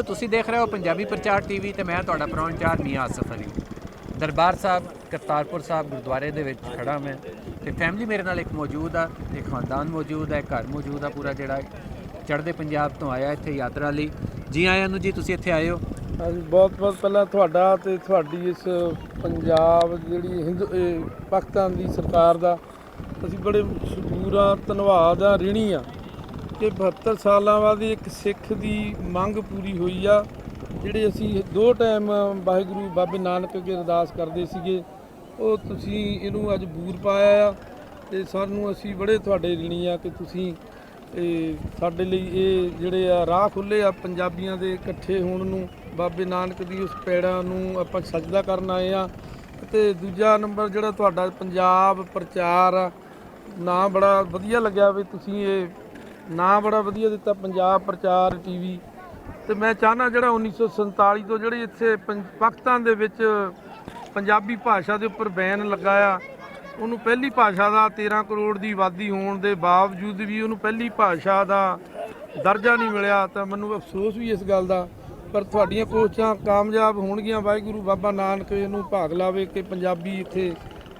ਸਾਥੀਓ, ਤੁਸੀਂ ਦੇਖ ਰਹੇ ਹੋ ਪੰਜਾਬੀ ਪ੍ਰਚਾਰ ਟੀਵੀ ਤੇ ਮੈਂ ਤੁਹਾਡਾ ਪ੍ਰਾਹੁਣਚਾਰ ਮੀਆਂ ਆਸਫ ਅਲੀ। ਦਰਬਾਰ ਸਾਹਿਬ ਕਰਤਾਰਪੁਰ ਸਾਹਿਬ ਗੁਰਦੁਆਰੇ ਦੇ ਵਿੱਚ ਖੜਾ ਮੈਂ ਤੇ ਫੈਮਿਲੀ ਮੇਰੇ ਨਾਲ ਇੱਕ ਮੌਜੂਦ ਆ, ਇੱਕ ਖਾਨਦਾਨ ਮੌਜੂਦ ਹੈ, ਘਰ ਮੌਜੂਦ ਆ ਪੂਰਾ, ਜਿਹੜਾ ਚੜ੍ਹਦੇ ਪੰਜਾਬ ਤੋਂ ਆਇਆ ਇੱਥੇ ਯਾਤਰਾ ਲਈ। ਜੀ ਆਇਆਂ ਨੂੰ ਜੀ, ਤੁਸੀਂ ਇੱਥੇ ਆਏ ਹੋ। ਹਾਂਜੀ, ਬਹੁਤ ਬਹੁਤ ਪਹਿਲਾਂ ਤੁਹਾਡਾ ਤੇ ਤੁਹਾਡੀ ਇਸ ਪੰਜਾਬ ਜਿਹੜੀ ਪਾਕਿਸਤਾਨ ਦੀ ਸਰਕਾਰ ਦਾ ਅਸੀਂ ਬੜੇ ਸ਼ਕੂਰ ਧੰਨਵਾਦ ਆ, ਰਿਣੀ ਆ ਕਿ 72 ਸਾਲਾਂ ਬਾਅਦ ਇੱਕ ਸਿੱਖ ਦੀ ਮੰਗ ਪੂਰੀ ਹੋਈ ਆ। ਜਿਹੜੇ ਅਸੀਂ 2 ਟਾਈਮ ਵਾਹਿਗੁਰੂ ਬਾਬੇ ਨਾਨਕ ਅੱਗੇ ਅਰਦਾਸ ਕਰਦੇ ਸੀਗੇ, ਉਹ ਤੁਸੀਂ ਇਹਨੂੰ ਅੱਜ ਬੂਰ ਪਾਇਆ ਆ ਤੇ ਸਾਨੂੰ ਅਸੀਂ ਬੜੇ ਤੁਹਾਡੇ ਰਿਣੀ ਆ ਕਿ ਤੁਸੀਂ ਸਾਡੇ ਲਈ ਇਹ ਜਿਹੜੇ ਆ ਰਾਹ ਖੁੱਲ੍ਹੇ ਆ ਪੰਜਾਬੀਆਂ ਦੇ ਇਕੱਠੇ ਹੋਣ ਨੂੰ, ਬਾਬੇ ਨਾਨਕ ਦੀ ਉਸ ਪੈੜਾਂ ਨੂੰ ਆਪਾਂ ਸਜਦਾ ਕਰਨ ਆਏ ਆ। ਅਤੇ ਦੂਜਾ ਨੰਬਰ ਜਿਹੜਾ ਤੁਹਾਡਾ ਪੰਜਾਬ ਪ੍ਰਚਾਰ ਆ, ਨਾਂ ਬੜਾ ਵਧੀਆ ਲੱਗਿਆ ਵੀ ਤੁਸੀਂ ਇਹ ਨਾਂ ਬੜਾ ਵਧੀਆ ਦਿੱਤਾ, ਪੰਜਾਬ ਪ੍ਰਚਾਰ ਟੀਵੀ। ਅਤੇ ਮੈਂ ਚਾਹੁੰਦਾ ਜਿਹੜਾ 1947 ਤੋਂ ਜਿਹੜੀ ਇੱਥੇ ਪਾਕਿਸਤਾਨ ਦੇ ਵਿੱਚ ਪੰਜਾਬੀ ਭਾਸ਼ਾ ਦੇ ਉੱਪਰ ਬੈਨ ਲੱਗਾ ਆ, ਉਹਨੂੰ ਪਹਿਲੀ ਭਾਸ਼ਾ ਦਾ 13 ਕਰੋੜ ਦੀ ਆਬਾਦੀ ਹੋਣ ਦੇ ਬਾਵਜੂਦ ਵੀ ਉਹਨੂੰ ਪਹਿਲੀ ਭਾਸ਼ਾ ਦਾ ਦਰਜਾ ਨਹੀਂ ਮਿਲਿਆ। ਤਾਂ ਮੈਨੂੰ ਅਫਸੋਸ ਵੀ ਇਸ ਗੱਲ ਦਾ, ਪਰ ਤੁਹਾਡੀਆਂ ਕੋਸ਼ਿਸ਼ਾਂ ਕਾਮਯਾਬ ਹੋਣਗੀਆਂ। ਵਾਹਿਗੁਰੂ ਬਾਬਾ ਨਾਨਕ ਇਹਨੂੰ ਭਾਗ ਲਾਵੇ ਕਿ ਪੰਜਾਬੀ ਇੱਥੇ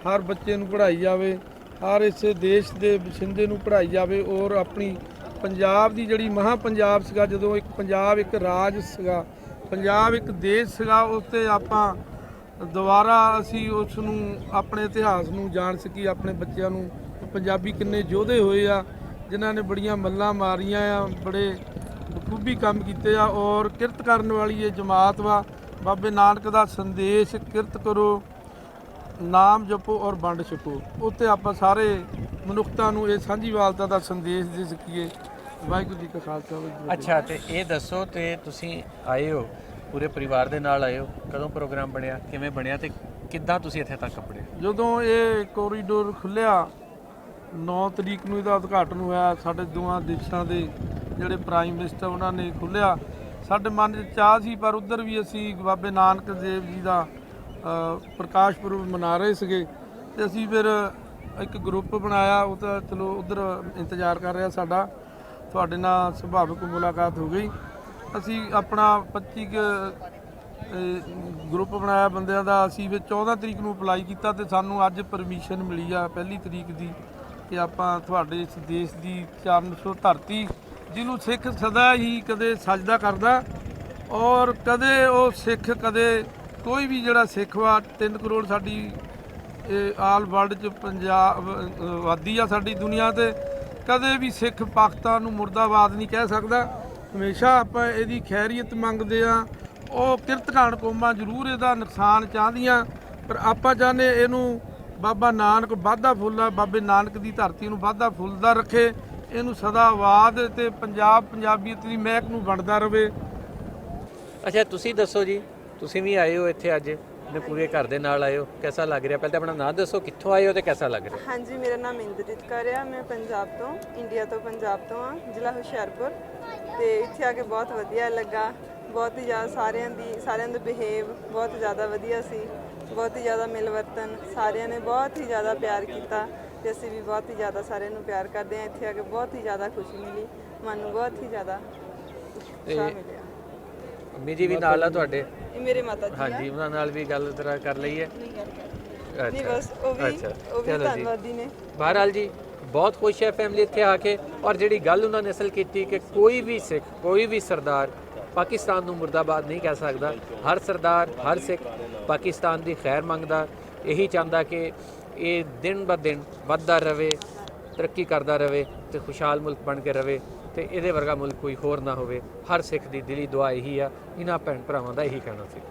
ਹਰ ਬੱਚੇ ਨੂੰ ਪੜ੍ਹਾਈ ਜਾਵੇ, ਹਰ ਇਸ ਦੇਸ਼ ਦੇ ਵਸਿੰਦੇ ਨੂੰ ਪੜ੍ਹਾਈ ਜਾਵੇ। ਔਰ ਆਪਣੀ ਪੰਜਾਬ ਦੀ ਜਿਹੜੀ ਮਹਾਂ ਪੰਜਾਬ ਸੀਗਾ, ਜਦੋਂ ਇੱਕ ਪੰਜਾਬ ਇੱਕ ਰਾਜ ਸੀਗਾ, ਪੰਜਾਬ ਇੱਕ ਦੇਸ਼ ਸੀਗਾ, ਉਸ 'ਤੇ ਆਪਾਂ ਦੁਬਾਰਾ ਅਸੀਂ ਉਸ ਨੂੰ ਆਪਣੇ ਇਤਿਹਾਸ ਨੂੰ ਜਾਣ ਸਕੀਏ। ਆਪਣੇ ਬੱਚਿਆਂ ਨੂੰ ਪੰਜਾਬੀ ਕਿੰਨੇ ਯੋਧੇ ਹੋਏ ਆ ਜਿਨ੍ਹਾਂ ਨੇ ਬੜੀਆਂ ਮੱਲਾਂ ਮਾਰੀਆਂ ਆ, ਬੜੇ ਬਖੂਬੀ ਕੰਮ ਕੀਤੇ ਆ। ਔਰ ਕਿਰਤ ਕਰਨ ਵਾਲੀ ਇਹ ਜਮਾਤ ਵਾ। ਬਾਬੇ ਨਾਨਕ ਦਾ ਸੰਦੇਸ਼ ਕਿਰਤ ਕਰੋ, ਨਾਮ ਜਪੋ ਔਰ ਵੰਡ ਛਕੋ, ਉੱਤੇ ਆਪਾਂ ਸਾਰੇ ਮਨੁੱਖਤਾ ਨੂੰ ਇਹ ਸਾਂਝੀਵਾਲਤਾ ਦਾ ਸੰਦੇਸ਼ ਦੇ ਸਕੀਏ। ਵਾਹਿਗੁਰੂ ਜੀ ਕਾ ਖਾਲਸਾ। ਅੱਛਾ, ਤੇ ਇਹ ਦੱਸੋ, ਤੇ ਤੁਸੀਂ ਆਏ ਹੋ ਪੂਰੇ ਪਰਿਵਾਰ ਦੇ ਨਾਲ ਆਏ ਹੋ, ਕਦੋਂ ਪ੍ਰੋਗਰਾਮ ਬਣਿਆ, ਕਿਵੇਂ ਬਣਿਆ ਤੇ ਕਿੱਦਾਂ ਤੁਸੀਂ ਇੱਥੇ ਤੱਕ ਪੜੇ? ਜਦੋਂ ਇਹ ਕੋਰੀਡੋਰ ਖੁੱਲ੍ਹਿਆ 9 ਤਰੀਕ ਨੂੰ ਇਹਦਾ ਉਦਘਾਟਨ ਹੋਇਆ, ਸਾਡੇ ਦੋਵਾਂ ਦੇਸ਼ਾਂ ਦੇ ਜਿਹੜੇ ਪ੍ਰਾਈਮ ਮਿਨਿਸਟਰ ਉਹਨਾਂ ਨੇ ਖੁੱਲ੍ਹਿਆ। ਸਾਡੇ ਮਨ 'ਚ ਚਾਹ ਸੀ, ਪਰ ਉੱਧਰ ਵੀ ਅਸੀਂ ਬਾਬੇ ਨਾਨਕ ਦੇਵ ਜੀ ਦਾ ਪ੍ਰਕਾਸ਼ ਪੁਰਬ ਮਨਾ ਰਹੇ ਸੀਗੇ ਅਤੇ ਅਸੀਂ ਫਿਰ ਇੱਕ ਗਰੁੱਪ ਬਣਾਇਆ। ਉਹ ਤਾਂ ਚਲੋ ਉੱਧਰ ਇੰਤਜ਼ਾਰ ਕਰ ਰਿਹਾ ਸਾਡਾ, ਤੁਹਾਡੇ ਨਾਲ ਸੁਭਾਵਿਕ ਮੁਲਾਕਾਤ ਹੋ ਗਈ। ਅਸੀਂ ਆਪਣਾ 25 ਗਰੁੱਪ ਬਣਾਇਆ ਬੰਦਿਆਂ ਦਾ। ਅਸੀਂ ਫਿਰ 14 ਤਰੀਕ ਨੂੰ ਅਪਲਾਈ ਕੀਤਾ ਅਤੇ ਸਾਨੂੰ ਅੱਜ ਪਰਮਿਸ਼ਨ ਮਿਲੀ ਆ 1 ਤਰੀਕ ਦੀ ਕਿ ਆਪਾਂ ਤੁਹਾਡੇ ਇਸ ਦੇਸ਼ ਦੀ ਚਰਨ ਛੋਹ ਧਰਤੀ, ਜਿਹਨੂੰ ਸਿੱਖ ਸਦਾ ਹੀ ਕਦੇ ਸਜਦਾ ਕਰਦਾ, ਔਰ ਕਦੇ ਉਹ ਸਿੱਖ ਕਦੇ ਕੋਈ ਵੀ ਜਿਹੜਾ ਸਿੱਖ ਵਾ 3 ਕਰੋੜ ਸਾਡੀ ਆਲ ਵਰਲਡ 'ਚ ਪੰਜਾਬ ਆਬਾਦੀ ਆ ਸਾਡੀ ਦੁਨੀਆ 'ਤੇ, ਕਦੇ ਵੀ ਸਿੱਖ ਪਾਕਿਸਤਾਨ ਨੂੰ ਮੁਰਦਾਬਾਦ ਨਹੀਂ ਕਹਿ ਸਕਦਾ। ਹਮੇਸ਼ਾ ਆਪਾਂ ਇਹਦੀ ਖੈਰੀਅਤ ਮੰਗਦੇ ਆ। ਉਹ ਕਿਰਤਕਾਨ ਕੌਮਾਂ ਜ਼ਰੂਰ ਇਹਦਾ ਨੁਕਸਾਨ ਚਾਹੁੰਦੀਆਂ, ਪਰ ਆਪਾਂ ਚਾਹੁੰਦੇ ਇਹਨੂੰ ਬਾਬਾ ਨਾਨਕ ਵਾਧਾ ਫੁੱਲਾ, ਬਾਬੇ ਨਾਨਕ ਦੀ ਧਰਤੀ ਨੂੰ ਵਾਧਾ ਫੁੱਲਦਾ ਰੱਖੇ, ਇਹਨੂੰ ਸਦਾ ਆਬਾਦ ਤੇ ਪੰਜਾਬ ਪੰਜਾਬੀਅਤ ਦੀ ਮਹਿਕ ਨੂੰ ਵੰਡਦਾ ਰਹੇ। ਅੱਛਾ, ਤੁਸੀਂ ਦੱਸੋ ਜੀ, ਤੁਸੀਂ ਵੀ ਆਏ ਹੋ ਇੱਥੇ ਅੱਜ ਨੇ ਪੂਰੇ ਘਰ ਦੇ ਨਾਲ ਆਏ ਹੋ, ਕਿਹਦਾ ਲੱਗ ਰਿਹਾ? ਪਹਿਲਾਂ ਆਪਣਾ ਨਾਮ ਦੱਸੋ, ਕਿੱਥੋਂ ਆਏ ਹੋ ਤੇ ਕਿਹਦਾ ਲੱਗ ਰਿਹਾ? ਹਾਂਜੀ, ਮੇਰਾ ਨਾਮ ਇੰਦਰਜੀਤ ਕੌਰ ਆ, ਮੈਂ ਪੰਜਾਬ ਤੋਂ, ਇੰਡੀਆ ਤੋਂ, ਪੰਜਾਬ ਤੋਂ ਆ, ਜ਼ਿਲ੍ਹਾ ਹੁਸ਼ਿਆਰਪੁਰ। ਤੇ ਇੱਥੇ ਆ ਕੇ ਬਹੁਤ ਵਧੀਆ ਲੱਗਾ, ਬਹੁਤ ਹੀ ਜ਼ਿਆਦਾ ਸਾਰਿਆਂ ਦਾ ਬਿਹੇਵ ਬਹੁਤ ਜ਼ਿਆਦਾ ਵਧੀਆ ਸੀ, ਬਹੁਤ ਹੀ ਜ਼ਿਆਦਾ ਮਿਲਵਰਤਨ, ਸਾਰਿਆਂ ਨੇ ਬਹੁਤ ਹੀ ਜ਼ਿਆਦਾ ਪਿਆਰ ਕੀਤਾ ਤੇ ਅਸੀਂ ਵੀ ਬਹੁਤ ਹੀ ਜ਼ਿਆਦਾ ਸਾਰਿਆਂ ਨੂੰ ਪਿਆਰ ਕਰਦੇ ਹਾਂ। ਇੱਥੇ ਆ ਕੇ ਬਹੁਤ ਹੀ ਜ਼ਿਆਦਾ ਖੁਸ਼ੀ ਮਿਲੀ, ਮਨ ਨੂੰ ਬਹੁਤ ਹੀ ਜ਼ਿਆਦਾ ਉਤਸ਼ਾਹ ਮਿਲਿਆ। ਅੰਮੀ ਜੀ ਵੀ ਨਾਲ ਆ ਤੁਹਾਡੇ? ਇਹ ਮੇਰੇ ਮਾਤਾ ਜੀ। ਹਾਂਜੀ, ਉਹਨਾਂ ਨਾਲ ਵੀ ਗੱਲ ਤਰ੍ਹਾਂ ਕਰ ਲਈ ਹੈ? ਨਹੀਂ, ਬਸ ਉਹ ਵੀ ਧੰਨਵਾਦੀ ਨੇ। ਬਹਰਾਲ ਜੀ, ਬਹੁਤ ਖੁਸ਼ ਹੈ ਫੈਮਿਲੀ ਇੱਥੇ ਆ ਕੇ। ਔਰ ਜਿਹੜੀ ਗੱਲ ਉਹਨਾਂ ਨੇ ਅਸਲ ਕੀਤੀ ਕਿ ਕੋਈ ਵੀ ਸਿੱਖ, ਕੋਈ ਵੀ ਸਰਦਾਰ ਪਾਕਿਸਤਾਨ ਨੂੰ ਮੁਰਦਾਬਾਦ ਨਹੀਂ ਕਹਿ ਸਕਦਾ। ਹਰ ਸਰਦਾਰ, ਹਰ ਸਿੱਖ ਪਾਕਿਸਤਾਨ ਦੀ ਖੈਰ ਮੰਗਦਾ, ਇਹੀ ਚਾਹੁੰਦਾ ਕਿ ਇਹ ਦਿਨ ਬ ਦਿਨ ਵੱਧਦਾ ਰਹੇ, ਤਰੱਕੀ ਕਰਦਾ ਰਹੇ ਤੇ ਖੁਸ਼ਹਾਲ ਮੁਲਕ ਬਣ ਕੇ ਰਹੇ ਤੇ ਇਹਦੇ ਵਰਗਾ ਮੁਲਕ ਕੋਈ ਹੋਰ ਨਾ ਹੋਵੇ। ਹਰ ਸਿੱਖ ਦੀ ਦਿਲੀ ਦੁਆ ਇਹੀ ਆ। ਇਹਨਾਂ ਭੈਣ ਭਰਾਵਾਂ ਦਾ ਇਹੀ ਕਹਿਣਾ ਸੀ।